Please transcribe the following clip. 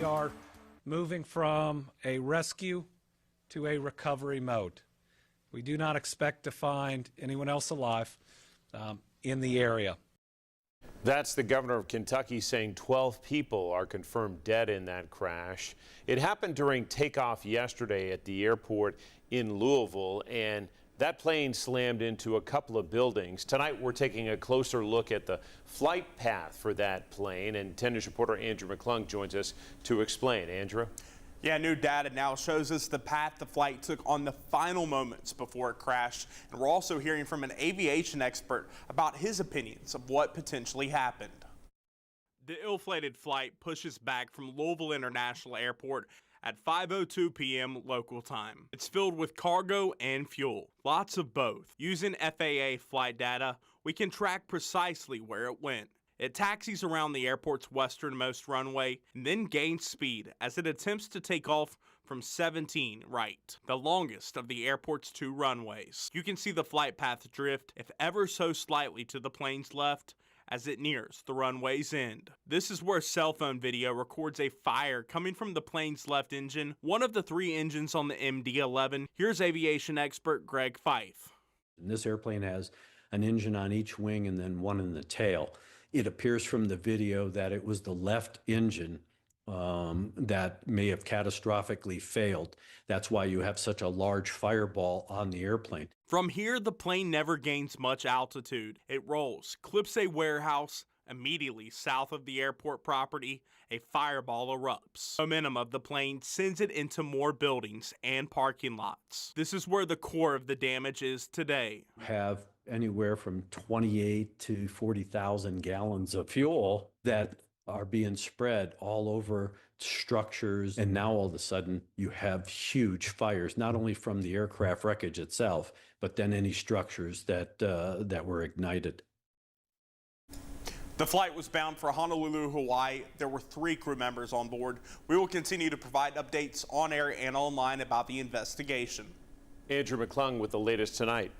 we are moving from a rescue to a recovery mode. We do not expect to find anyone else alive in the area. That's the governor of Kentucky saying 12 people are confirmed dead in that crash. It happened during takeoff yesterday at the airport in Louisville, and that plane slammed into a couple of buildings. Tonight, we're taking a closer look at the flight path for that plane, and 10 News reporter Andrew McClung joins us to explain. Andrew? Yeah, new data now shows us the path the flight took on the final moments before it crashed. And we're also hearing from an aviation expert about his opinions of what potentially happened. The ill-fated flight pushes back from Louisville International Airport at 5:02 p.m. local time. It's filled with cargo and fuel, lots of both. Using FAA flight data, we can track precisely where it went. It taxis around the airport's westernmost runway and then gains speed as it attempts to take off from 17 right, the longest of the airport's 2 runways. You can see the flight path drift, if ever so slightly, to the plane's left as it nears the runway's end. This is where cell phone video records a fire coming from the plane's left engine, one of the 3 engines on the MD-11. Here's aviation expert Greg Fife. And this airplane has an engine on each wing and then one in the tail. It appears from the video that it was the left engine that may have catastrophically failed. That's why you have such a large fireball on the airplane. From here, the plane never gains much altitude. It rolls, clips a warehouse. Immediately south of the airport property, a fireball erupts. Momentum of the plane sends it into more buildings and parking lots. This is where the core of the damage is today. Have anywhere from 28 to 40,000 gallons of fuel that are being spread all over structures. And now all of a sudden you have huge fires, not only from the aircraft wreckage itself, but then any structures that were ignited. The flight was bound for Honolulu, Hawaii. There were 3 crew members on board. We will continue to provide updates on air and online about the investigation. Andrew McClung with the latest tonight.